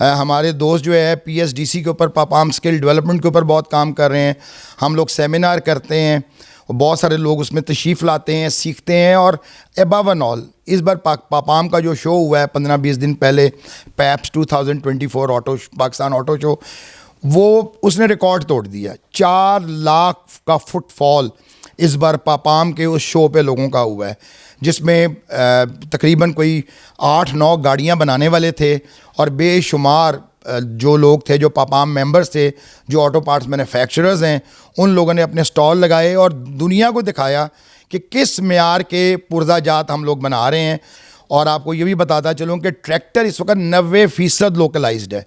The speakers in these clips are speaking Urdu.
ہمارے دوست جو ہے PSDC کے اوپر پاپام اسکل ڈیولپمنٹ کے اوپر بہت کام کر رہے ہیں. ہم لوگ سیمینار کرتے ہیں, بہت سارے لوگ اس میں تشریف لاتے ہیں, سیکھتے ہیں. اور ابو اینڈ آل اس بار پاپام کا جو شو ہوا ہے 15-20 دن پہلے, پیپس 2024 آٹو پاکستان آٹو شو, وہ اس نے ریکارڈ توڑ دیا. 4 لاکھ کا فٹ فال اس بار پاپام کے اس شو پہ لوگوں کا ہوا ہے, جس میں تقریباً کوئی 8-9 گاڑیاں بنانے والے تھے اور بے شمار جو لوگ تھے جو پاپام ممبرز تھے, جو آٹو پارٹس مینوفیکچررز ہیں, ان لوگوں نے اپنے سٹال لگائے اور دنیا کو دکھایا کہ کس معیار کے پرزہ جات ہم لوگ بنا رہے ہیں. اور آپ کو یہ بھی بتاتا چلوں کہ ٹریکٹر اس وقت 90% لوکلائزڈ ہے.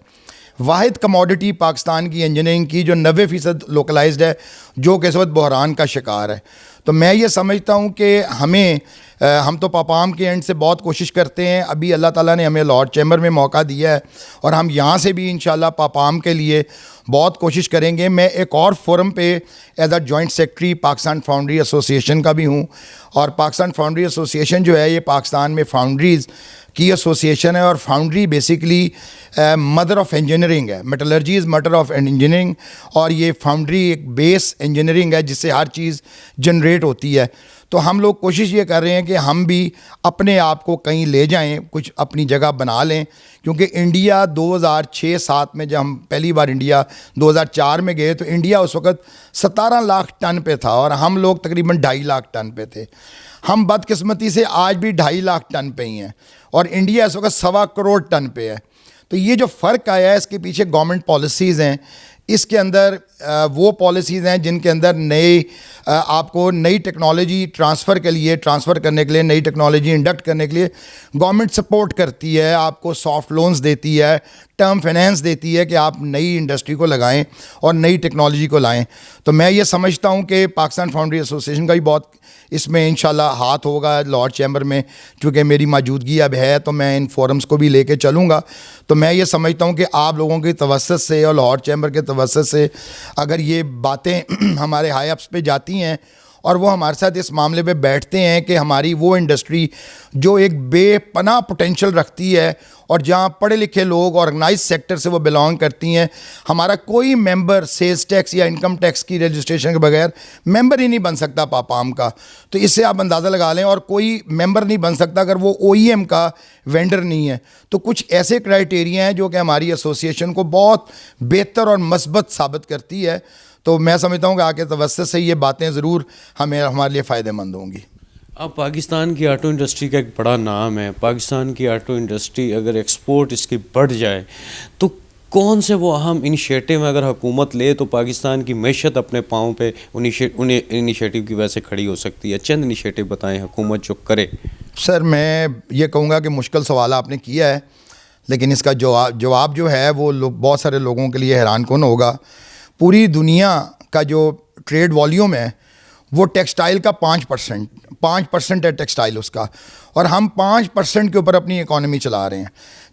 واحد کموڈٹی پاکستان کی انجینئرنگ کی جو 90% لوکلائزڈ ہے, جو کہ اس وقت بحران کا شکار ہے. تو میں یہ سمجھتا ہوں کہ ہم تو پاپام کے اینڈ سے بہت کوشش کرتے ہیں. ابھی اللہ تعالیٰ نے ہمیں لاہور چیمبر میں موقع دیا ہے اور ہم یہاں سے بھی انشاءاللہ پاپام کے لیے بہت کوشش کریں گے. میں ایک اور فورم پہ as a joint secretary Pakistan foundry association کا بھی ہوں. اور پاکستان فاؤنڈری ایسوسیشن جو ہے یہ پاکستان میں فاؤنڈریز کی ایسوسیشن ہے, اور foundry basically mother of engineering ہے. Metallurgy is mother of engineering, اور یہ فاؤنڈری ایک بیس انجینئرنگ ہے جس سے ہر چیز جنریٹ ہوتی ہے. تو ہم لوگ کوشش یہ کر رہے ہیں کہ ہم بھی اپنے آپ کو کہیں لے جائیں, کچھ اپنی جگہ بنا لیں. کیونکہ انڈیا 2006-07 میں جب ہم پہلی بار انڈیا 2004 میں گئے تو انڈیا اس وقت 17 لاکھ ٹن پہ تھا اور ہم لوگ تقریباً 2.5 لاکھ ٹن پہ تھے. ہم بدقسمتی سے آج بھی 2.5 لاکھ ٹن پہ ہی ہیں اور انڈیا اس وقت 1.25 کروڑ ٹن پہ ہے. تو یہ جو فرق آیا ہے اس کے پیچھے گورنمنٹ پالیسیز ہیں. اس کے اندر وہ پالیسیز ہیں جن کے اندر آپ کو نئی ٹیکنالوجی ٹرانسفر کرنے کے لیے, نئی ٹیکنالوجی انڈکٹ کرنے کے لیے گورنمنٹ سپورٹ کرتی ہے, آپ کو سافٹ لونز دیتی ہے, ٹرم فائنینس دیتی ہے کہ آپ نئی انڈسٹری کو لگائیں اور نئی ٹیکنالوجی کو لائیں. تو میں یہ سمجھتا ہوں کہ پاکستان فاؤنڈری ایسوسیشن کا بھی بہت اس میں انشاءاللہ ہاتھ ہوگا لاہور چیمبر میں. چونکہ میری موجودگی اب ہے تو میں ان فورمز کو بھی لے کے چلوں گا. تو میں یہ سمجھتا ہوں کہ آپ لوگوں کی توسط سے اور لاہور چیمبر کے توسط سے اگر یہ باتیں ہمارے ہائی اپس پہ جاتی ہیں اور وہ ہمارے ساتھ اس معاملے پہ بیٹھتے ہیں کہ ہماری وہ انڈسٹری جو ایک بے پناہ پوٹینشیل رکھتی ہے اور جہاں پڑھے لکھے لوگ آرگنائز سیکٹر سے وہ بلانگ کرتی ہیں, ہمارا کوئی ممبر سیلز ٹیکس یا انکم ٹیکس کی رجسٹریشن کے بغیر ممبر ہی نہیں بن سکتا پاپام کا. تو اس سے آپ اندازہ لگا لیں. اور کوئی ممبر نہیں بن سکتا اگر وہ OEM کا وینڈر نہیں ہے. تو کچھ ایسے کرائٹیریا ہیں جو کہ ہماری ایسوسیشن کو بہت بہتر اور مثبت ثابت کرتی ہے. تو میں سمجھتا ہوں کہ آگے توسط سے یہ باتیں ضرور ہمارے لیے فائدہ مند ہوں گی. اب پاکستان کی آٹو انڈسٹری کا ایک بڑا نام ہے. پاکستان کی آٹو انڈسٹری اگر ایکسپورٹ اس کی بڑھ جائے تو کون سے وہ اہم انیشیٹو اگر حکومت لے تو پاکستان کی معیشت اپنے پاؤں پہ انیشیٹو کی وجہ سے کھڑی ہو سکتی ہے؟ چند انیشیٹو بتائیں حکومت جو کرے. سر میں یہ کہوں گا کہ مشکل سوال آپ نے کیا ہے, لیکن اس کا جواب جو ہے وہ بہت سارے لوگوں کے لیے حیران کن ہوگا. پوری دنیا کا جو ٹریڈ والیوم ہے وہ ٹیکسٹائل کا 5% ہے ٹیکسٹائل اس کا, اور ہم 5% کے اوپر اپنی اکانومی چلا رہے ہیں.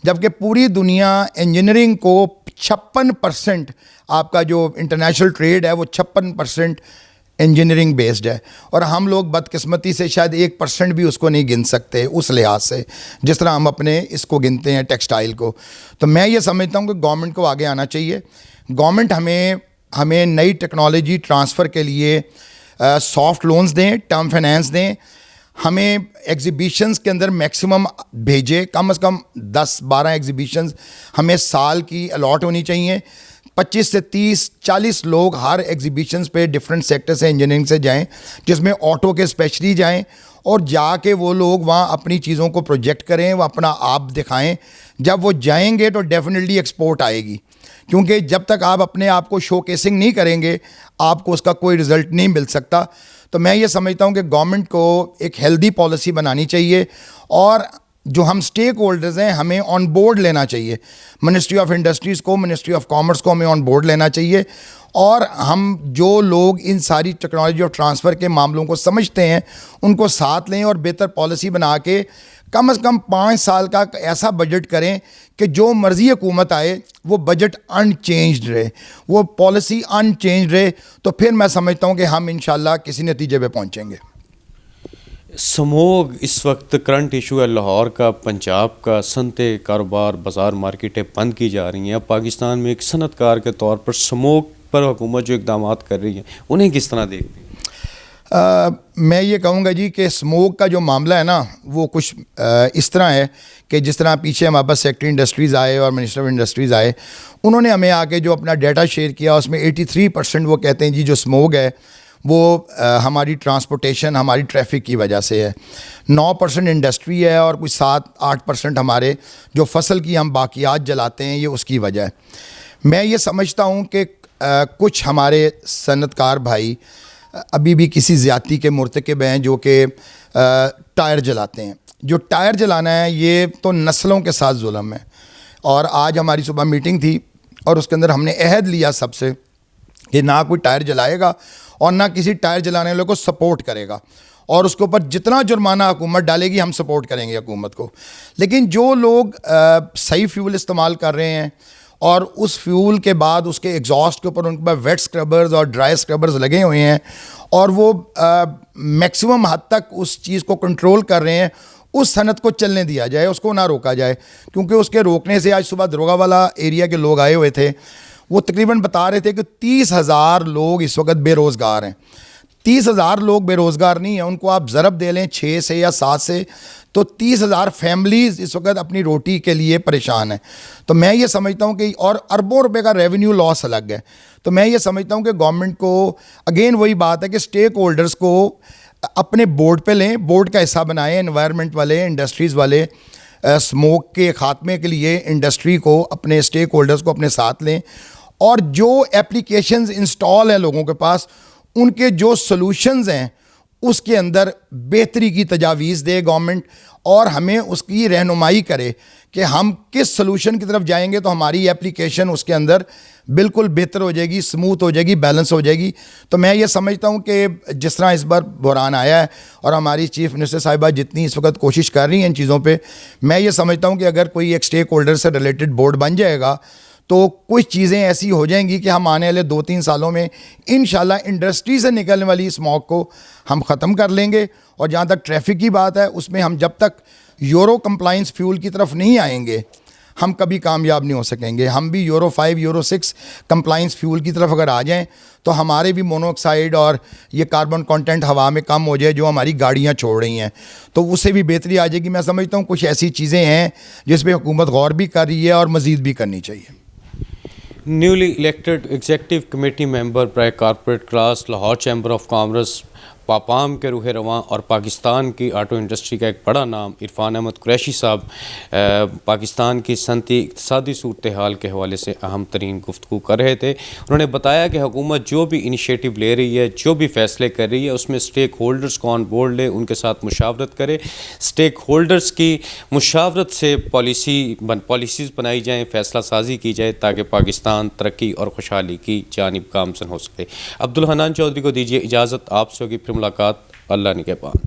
جبکہ پوری دنیا انجینئرنگ کو 56% آپ کا جو انٹرنیشنل ٹریڈ ہے وہ 56% انجینئرنگ بیسڈ ہے, اور ہم لوگ بدقسمتی سے شاید 1% بھی اس کو نہیں گن سکتے اس لحاظ سے جس طرح ہم اپنے اس کو گنتے ہیں ٹیکسٹائل کو. تو میں یہ سمجھتا ہوں کہ گورنمنٹ کو آگے آنا چاہیے. گورنمنٹ ہمیں نئی ٹیکنالوجی ٹرانسفر کے لیے سافٹ لونز دیں, ٹرم فائنینس دیں. ہمیں ایگزیبیشنز کے اندر میکسیمم بھیجے, کم از کم 10-12 ایگزیبیشنز ہمیں سال کی الاٹ ہونی چاہیے. 25 سے 30-40 لوگ ہر ایگزیبیشنز پہ ڈفرینٹ سیکٹر سے انجینئرنگ سے جائیں, جس میں آٹو کے اسپیشلی جائیں, اور جا کے وہ لوگ وہاں اپنی چیزوں کو پروجیکٹ کریں, وہ اپنا آپ دکھائیں. جب وہ جائیں گے تو ڈیفینیٹلی ایکسپورٹ آئے گی, کیونکہ جب تک آپ اپنے آپ کو شو کیسنگ نہیں کریں گے آپ کو اس کا کوئی رزلٹ نہیں مل سکتا. تو میں یہ سمجھتا ہوں کہ گورنمنٹ کو ایک ہیلدی پالیسی بنانی چاہیے, اور جو ہم اسٹیک ہولڈرز ہیں ہمیں آن بورڈ لینا چاہیے. منسٹری آف انڈسٹریز کو, منسٹری آف کامرس کو ہمیں آن بورڈ لینا چاہیے, اور ہم جو لوگ ان ساری ٹیکنالوجی اور ٹرانسفر کے معاملوں کو سمجھتے ہیں ان کو ساتھ لیں, اور بہتر پالیسی بنا کے کم از کم 5 سال کا ایسا بجٹ کریں کہ جو مرضی حکومت آئے وہ بجٹ ان چینجڈ رہے, وہ پالیسی ان چینجڈ رہے. تو پھر میں سمجھتا ہوں کہ ہم انشاءاللہ کسی نتیجے پہ پہنچیں گے. سموگ اس وقت کرنٹ ایشو ہے لاہور کا، پنجاب کا، صنعتیں، کاروبار، بازار، مارکیٹیں بند کی جا رہی ہیں. اب پاکستان میں ایک صنعت کار کے طور پر سموگ پر حکومت جو اقدامات کر رہی ہے انہیں کس طرح دیکھتے ہیں؟ میں یہ کہوں گا جی کہ اسموک کا جو معاملہ ہے نا وہ کچھ اس طرح ہے کہ جس طرح پیچھے ہمارے پاس سیکٹری انڈسٹریز آئے اور منسٹر آف انڈسٹریز آئے، انہوں نے ہمیں آ کے جو اپنا ڈیٹا شیئر کیا اس میں 83% وہ کہتے ہیں جی جو اسموگ ہے وہ ہماری ٹرانسپورٹیشن، ہماری ٹریفک کی وجہ سے ہے. 9% انڈسٹری ہے اور کچھ 7-8% ہمارے جو فصل کی ہم باقیات جلاتے ہیں یہ اس کی وجہ ہے. میں یہ سمجھتا ہوں کہ کچھ ہمارے صنعت کار بھائی ابھی بھی کسی زیادتی کے مرتکب ہیں جو کہ ٹائر جلاتے ہیں. جو ٹائر جلانا ہے یہ تو نسلوں کے ساتھ ظلم ہے. اور آج ہماری صبح میٹنگ تھی اور اس کے اندر ہم نے عہد لیا سب سے کہ نہ کوئی ٹائر جلائے گا اور نہ کسی ٹائر جلانے والے کو سپورٹ کرے گا، اور اس کے اوپر جتنا جرمانہ حکومت ڈالے گی ہم سپورٹ کریں گے حکومت کو. لیکن جو لوگ صحیح فیول استعمال کر رہے ہیں اور اس فیول کے بعد اس کے ایگزاسٹ کے اوپر ان کے پاس ویٹ سکربرز اور ڈرائی سکربرز لگے ہوئے ہیں اور وہ میکسیمم حد تک اس چیز کو کنٹرول کر رہے ہیں، اس صنعت کو چلنے دیا جائے، اس کو نہ روکا جائے. کیونکہ اس کے روکنے سے آج صبح دروگا والا ایریا کے لوگ آئے ہوئے تھے، وہ تقریباً بتا رہے تھے کہ 30,000 لوگ اس وقت بے روزگار ہیں. 30,000 لوگ بے روزگار نہیں ہیں، ان کو آپ ضرب دے لیں 6 سے یا 7 سے تو 30,000 فیملیز اس وقت اپنی روٹی کے لیے پریشان ہیں. تو میں یہ سمجھتا ہوں کہ اور اربوں روپے کا ریونیو لاس الگ ہے. تو میں یہ سمجھتا ہوں کہ گورنمنٹ کو اگین وہی بات ہے کہ اسٹیک ہولڈرز کو اپنے بورڈ پہ لیں، بورڈ کا حصہ بنائیں، انوائرمنٹ والے، انڈسٹریز والے، اسموک کے خاتمے کے لیے انڈسٹری کو اپنے اسٹیک ہولڈرز کو اپنے ساتھ لیں، اور جو اپلیکیشنز انسٹال ہیں لوگوں کے پاس ان کے جو سلوشنز ہیں اس کے اندر بہتری کی تجاویز دے گورنمنٹ، اور ہمیں اس کی رہنمائی کرے کہ ہم کس سلوشن کی طرف جائیں گے تو ہماری اپلیکیشن اس کے اندر بالکل بہتر ہو جائے گی، اسموتھ ہو جائے گی، بیلنس ہو جائے گی. تو میں یہ سمجھتا ہوں کہ جس طرح اس بار بحران آیا ہے اور ہماری چیف منسٹر صاحبہ جتنی اس وقت کوشش کر رہی ہیں ان چیزوں پہ، میں یہ سمجھتا ہوں کہ اگر کوئی ایک اسٹیک ہولڈر سے ریلیٹڈ بورڈ بن جائے گا تو کچھ چیزیں ایسی ہو جائیں گی کہ ہم آنے والے 2-3 سالوں میں انشاءاللہ انڈسٹری سے نکلنے والی اسموک کو ہم ختم کر لیں گے. اور جہاں تک ٹریفک کی بات ہے اس میں ہم جب تک یورو کمپلائنس فیول کی طرف نہیں آئیں گے ہم کبھی کامیاب نہیں ہو سکیں گے. ہم بھی یورو 5 یورو 6 کمپلائنس فیول کی طرف اگر آ جائیں تو ہمارے بھی مونو آکسائڈ اور یہ کاربن کانٹینٹ ہوا میں کم ہو جائے جو ہماری گاڑیاں چھوڑ رہی ہیں تو اس سے بھی بہتری آ جائے گی. میں سمجھتا ہوں کچھ ایسی چیزیں ہیں جس پہ حکومت غور بھی کر رہی ہے اور مزید بھی کرنی چاہیے. Newly elected executive committee member برائے corporate class, Lahore chamber of commerce, پاپام کے روح رواں اور پاکستان کی آٹو انڈسٹری کا ایک بڑا نام عرفان احمد قریشی صاحب پاکستان کی صنعتی اقتصادی صورتحال کے حوالے سے اہم ترین گفتگو کر رہے تھے. انہوں نے بتایا کہ حکومت جو بھی انیشیٹو لے رہی ہے، جو بھی فیصلے کر رہی ہے، اس میں اسٹیک ہولڈرز کو آن بورڈ لے، ان کے ساتھ مشاورت کرے. اسٹیک ہولڈرز کی مشاورت سے پالیسیز بنائی جائیں، فیصلہ سازی کی جائے تاکہ پاکستان ترقی اور خوشحالی کی جانب گامزن ہو سکے. عبدالحنان چودھری کو دیجیے اجازت، آپ سے ہوگی پھر ملاقات. اللہ نگہبان.